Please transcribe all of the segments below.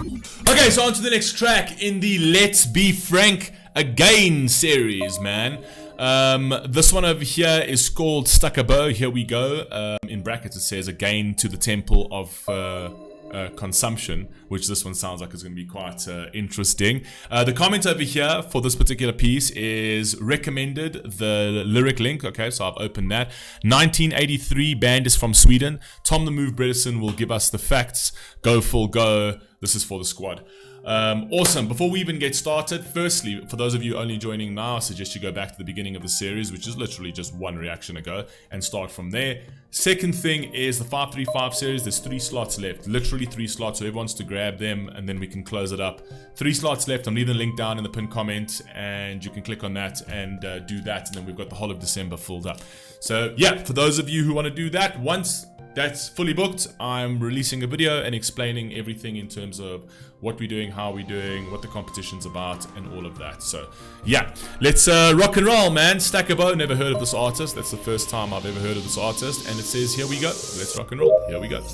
Okay, so on to the next track in the Let's Be Frank Again series, man. This one over here is called Stakka. Here we go. In brackets it says again to the temple of consumption, which this one sounds like is going to be quite interesting. The comment over here for this particular piece is recommended the lyric link. Okay, so I've opened that. 1983, band is from Sweden. Tom the Move Bredesen will give us the facts. Go full go. This is for the squad. Awesome. Before we even get started, firstly, for those of you only joining now, I suggest you go back to the beginning of the series, which is literally just one reaction ago, and start from there. Second thing is the 535 series. There's 3 slots left, literally 3 slots, so everyone wants to grab them and then we can close it up. 3 slots left. I'm leaving the link down in the pinned comment and you can click on that and do that, and then we've got the whole of December filled up. So yeah, for those of you who want to do that, once that's fully booked, I'm releasing a video and explaining everything in terms of what we're doing, how we're doing, what the competition's about, and all of that. So yeah, let's rock and roll, man. Stakka, never heard of this artist. That's the first time I've ever heard of this artist, and it says here we go. Let's rock and roll. Here we go.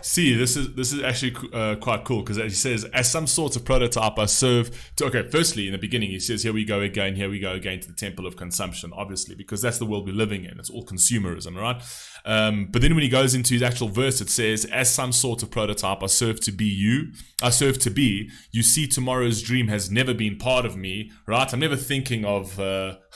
See, this is actually quite cool, because he says, as some sort of prototype I serve to, okay, firstly in the beginning he says here we go again to the temple of consumption, obviously, because that's the world we're living in. It's all consumerism, right? But then when he goes into his actual verse, it says, as some sort of prototype I serve to be, you see tomorrow's dream has never been part of me, right? I'm never thinking of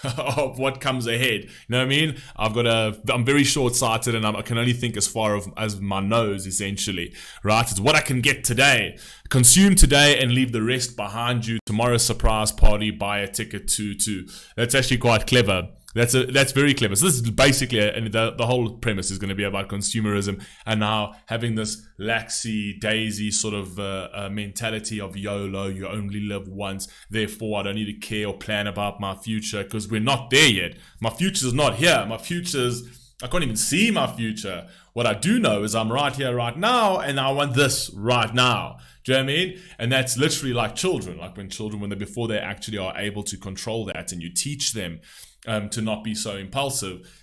of what comes ahead, you know what I mean? I'm very short-sighted, and I can only think as far as my nose, essentially, right? It's what I can get today, consume today and leave the rest behind you. Tomorrow's surprise party, buy a ticket to. That's actually quite clever. That's very clever. So this is basically, and the whole premise is going to be about consumerism and now having this laxy daisy sort of mentality of YOLO, you only live once, therefore I don't need to care or plan about my future, because we're not there yet. My future's not here. I can't even see my future. What I do know is I'm right here, right now, and I want this right now. Do you know what I mean? And that's literally like children, before they actually are able to control that, and you teach them to not be so impulsive.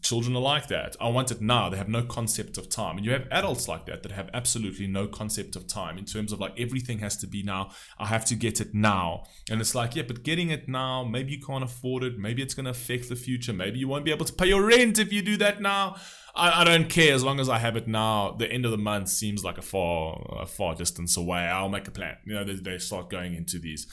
Children are like that. I want it now. They have no concept of time. And you have adults like that have absolutely no concept of time, in terms of like everything has to be now. I have to get it now. And it's like, yeah, but getting it now, maybe you can't afford it. Maybe it's going to affect the future. Maybe you won't be able to pay your rent if you do that now. I don't care, as long as I have it now. The end of the month seems like a far distance away. I'll make a plan. You know, they start going into these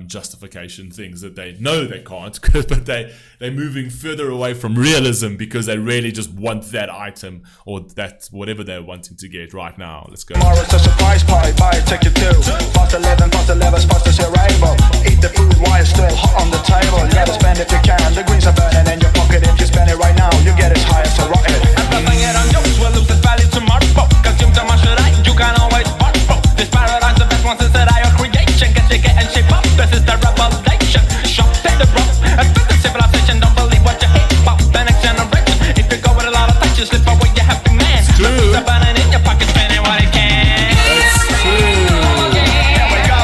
justification things that they know they can't, but they're moving further away from realism, because they really just want that item or that whatever they're wanting to get right now. Let's go. Tomorrow's a surprise party, buy a ticket too. Past 11, past 11, past the arrival. Eat the food while it's still hot on the table. You gotta spend if you can. The greens are burning in your pocket. If you spend it right now, you get as high as a rocket. And nothing it on jokes will lose its value tomorrow. Consume so much that you can always borrow. This paradigm's the best one since that I creation. Get you and shape up. This is the revelation. Shop, take the rope. Expect the civilization. Don't believe what you hate about the next generation. If you go with a lot of touches, slip away your happy man. It's true. The burning in your pocket, spending what it can. That's true. Here we go.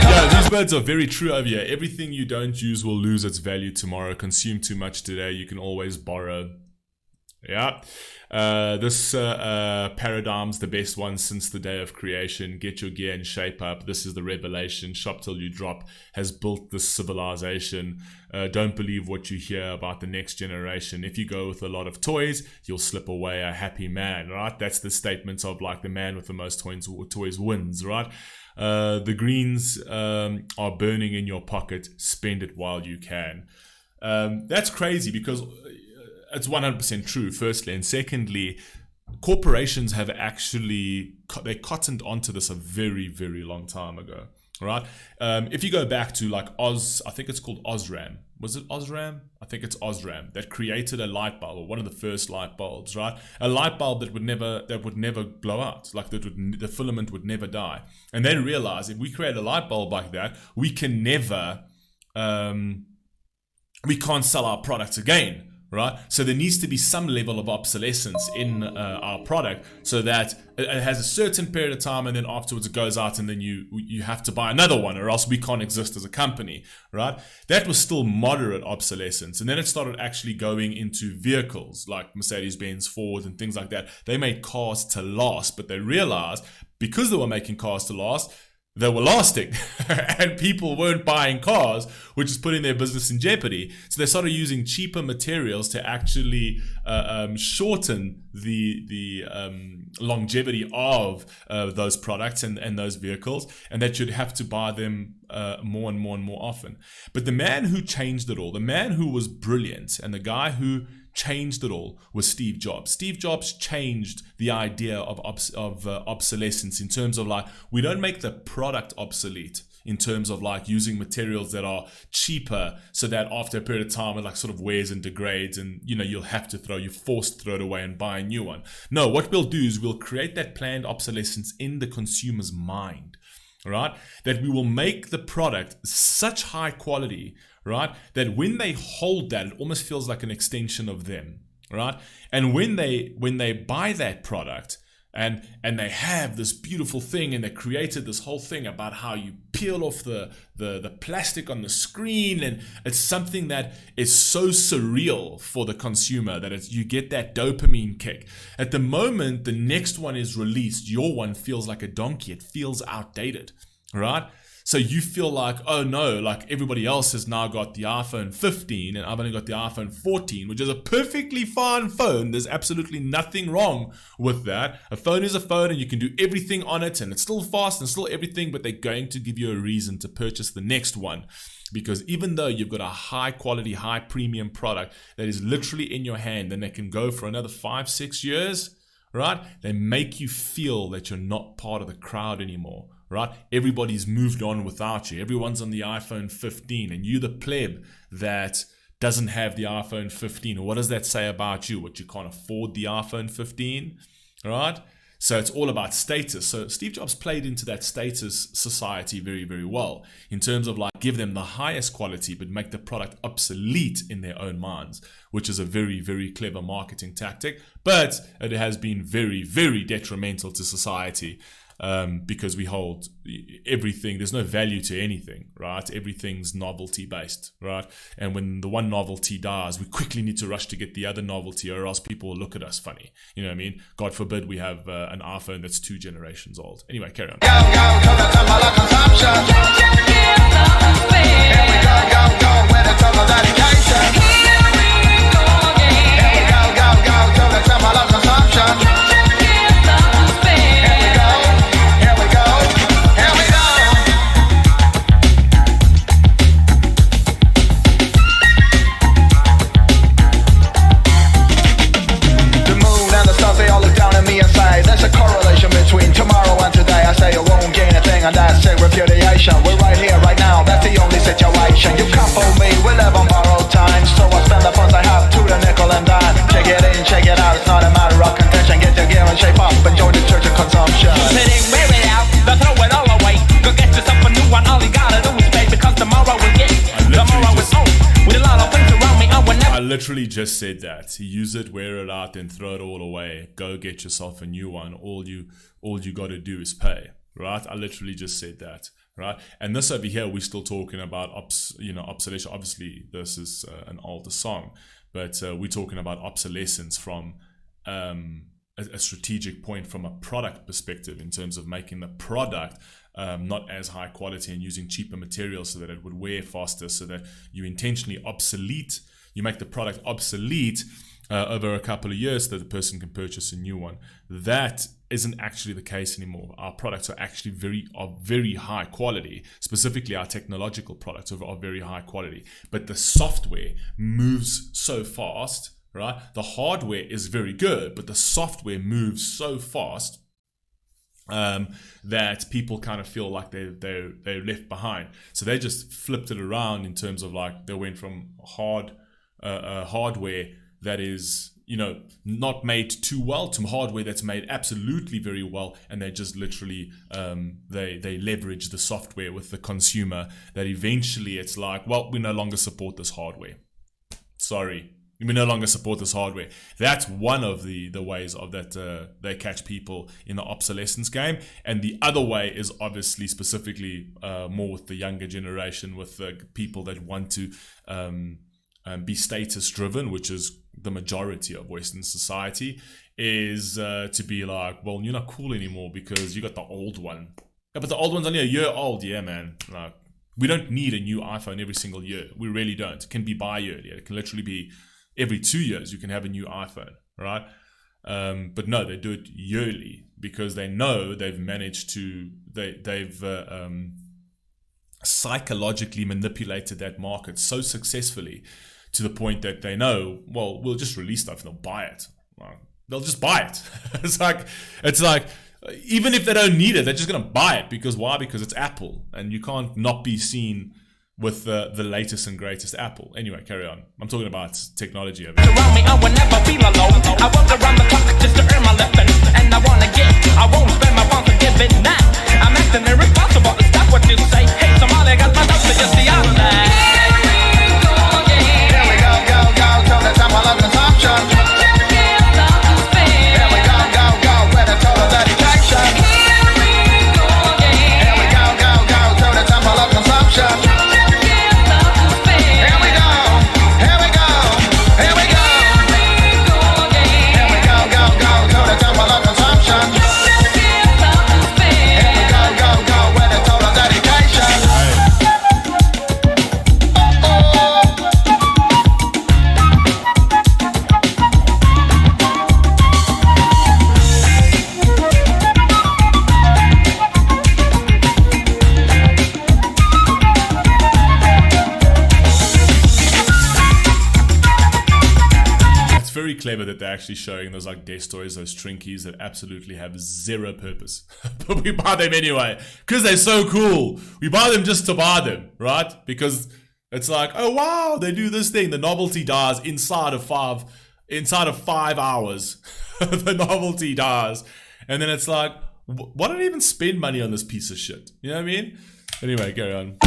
Yeah, these words are very true over here. Everything you don't use will lose its value tomorrow. Consume too much today, you can always borrow. Yeah. This paradigm's the best one since the day of creation. Get your gear and shape up. This is the revelation. Shop till you drop has built this civilization. Don't believe what you hear about the next generation. If you go with a lot of toys, you'll slip away a happy man, right? That's the statement of like the man with the most toys wins, right? The greens are burning in your pocket. Spend it while you can. That's crazy, because it's 100% true, firstly. And secondly, corporations have actually, they cottoned onto this a very, very long time ago. right? If you go back to like I think it's called Osram. Was it Osram? I think it's Osram that created a light bulb, or one of the first light bulbs, right? A light bulb that would never blow out, like the filament would never die. And they realized if we create a light bulb like that, we can never, we can't sell our products again. Right, so there needs to be some level of obsolescence in our product, so that it has a certain period of time, and then afterwards it goes out, and then you have to buy another one, or else we can't exist as a company. Right, that was still moderate obsolescence, and then it started actually going into vehicles like Mercedes-Benz, Ford, and things like that. They made cars to last, but they realized because they were making cars to last, they were lasting and people weren't buying cars, which is putting their business in jeopardy. So they started using cheaper materials to actually shorten the longevity of those products and those vehicles, and that you'd have to buy them more and more and more often. But the man who changed it all, the man who was brilliant, and the guy who changed it all was Steve Jobs. Steve Jobs changed the idea of obsolescence in terms of like, we don't make the product obsolete in terms of like using materials that are cheaper, so that after a period of time it like sort of wears and degrades, and you're forced to throw it away and buy a new one. No, what we'll do is we'll create that planned obsolescence in the consumer's mind, right? That we will make the product such high quality, right, that when they hold that, it almost feels like an extension of them, right? And when they buy that product and they have this beautiful thing, and they created this whole thing about how you peel off the plastic on the screen, and it's something that is so surreal for the consumer that you get that dopamine kick. At the moment the next one is released, your one feels like a donkey. It feels outdated, right? So you feel like, oh no, like everybody else has now got the iPhone 15 and I've only got the iPhone 14, which is a perfectly fine phone. There's absolutely nothing wrong with that. A phone is a phone, and you can do everything on it, and it's still fast and still everything, but they're going to give you a reason to purchase the next one. Because even though you've got a high quality, high premium product that is literally in your hand, and they can go for another 5-6 years, right? They make you feel that you're not part of the crowd anymore. Right? Everybody's moved on without you. Everyone's on the iPhone 15, and you the pleb that doesn't have the iPhone 15. What does that say about you? What, you can't afford the iPhone 15? Right? So it's all about status. So Steve Jobs played into that status society very, very well, in terms of like give them the highest quality but make the product obsolete in their own minds, which is a very, very clever marketing tactic. But it has been very, very detrimental to society. Because we hold everything, there's no value to anything, right? Everything's novelty based, right? And when the one novelty dies, we quickly need to rush to get the other novelty, or else people will look at us funny. You know what I mean? God forbid we have an iPhone that's 2 generations old. Anyway, carry on. There's a correlation between tomorrow and today. I say you won't gain a thing, and that's a repudiation. We're right here, right now, that's the only situation. You can't fool me, we live on borrowed time. So I spend the funds I have to the nickel and dime. Check it in, check it out, it's not a matter of contention. Get your gear and shape up and join the church of consumption. Put it, wear it out, don't throw it all away. Go get yourself a new one, all you gotta do is pay. Because tomorrow will get, tomorrow is home. With a lot of things around me, I will never. I literally just said that. Use it, wear it out, then throw it all away. Go get yourself a new one. All you got to do is pay, right? I literally just said that, right? And this over here, we're still talking about obsolescence. Obviously, this is an older song, but we're talking about obsolescence from a strategic point, from a product perspective, in terms of making the product not as high quality and using cheaper materials so that it would wear faster, so that you intentionally you make the product obsolete over a couple of years so that the person can purchase a new one. That isn't actually the case anymore. Our products are actually very high quality. Specifically, our technological products are very high quality. But the software moves so fast, right? The hardware is very good, but the software moves so fast that people kind of feel like they're left behind. So they just flipped it around in terms of like they went from hardware that is, you know, not made too well to hardware that's made absolutely very well, and they just literally they leverage the software with the consumer, that eventually it's like, well, we no longer support this hardware. Sorry, we no longer support this hardware. That's one of the ways of that they catch people in the obsolescence game. And the other way is obviously specifically more with the younger generation, with the people that want to be status driven, which is the majority of Western society, is to be like, well, you're not cool anymore because you got the old one. Yeah, but the old one's only a year old. Yeah, man. Like, we don't need a new iPhone every single year. We really don't. It can be bi-yearly. It can literally be every 2 years you can have a new iPhone, right? But no, they do it yearly because they know they've managed to, they've psychologically manipulated that market so successfully to the point that they know, well, we'll just release stuff and they'll buy it. Well, they'll just buy it. It's like, even if they don't need it, they're just going to buy it. Because why? Because it's Apple, and you can't not be seen with the latest and greatest Apple. Anyway, carry on. I'm talking about technology over here. Around me, I will never feel alone. I work around the clock just to earn my living, and I wanna get, I won't spend my funds to give it now. I'm acting irresponsible to stop what you say. Hey, somebody got my notes, so just the other day. Here we go, go, go, to the temple of consumption. Here we go, go, go, with a total dedication. Here we go, go, go, to the temple of consumption. Clever that they're actually showing those like death stories, those trinkies that absolutely have zero purpose. But we buy them anyway because they're so cool. We buy them just to buy them, right? Because it's like, oh wow, they do this thing. The novelty dies inside of 5 hours. The novelty dies, and then it's like, why don't I even spend money on this piece of shit? You know what I mean? Anyway, carry on.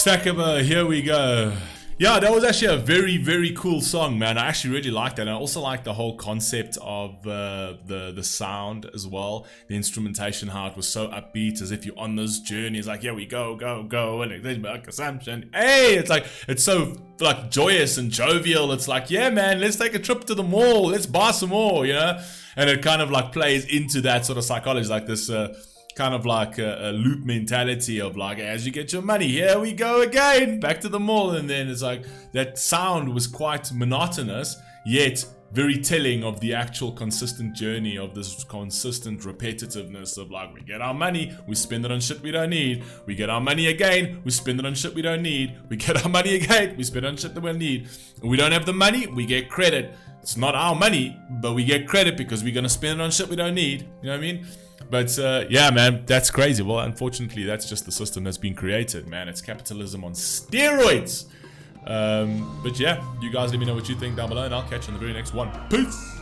Stakka, here we go. Yeah, that was actually a very, very cool song, man. I actually really liked that. And I also like the whole concept of the sound as well. The instrumentation, how it was so upbeat, as if you're on this journey. It's like, here we go, go, go, and it's about consumption. Hey, it's like, it's so like joyous and jovial. It's like, yeah, man, let's take a trip to the mall. Let's buy some more, you know? And it kind of like plays into that sort of psychology, like this kind of like a loop mentality of like, as you get your money, here we go again, back to the mall. And then it's like, that sound was quite monotonous, yet very telling of the actual consistent journey of this consistent repetitiveness of like, we get our money, we spend it on shit we don't need. We get our money again, we spend it on shit we don't need. We get our money again, we spend it on shit that we don't need. We don't have the money, we get credit. It's not our money, but we get credit because we're gonna spend it on shit we don't need. You know what I mean? But yeah, man, that's crazy. Well, unfortunately, that's just the system that's been created, man. It's capitalism on steroids. But yeah, you guys let me know what you think down below, and I'll catch you in the very next one. Peace!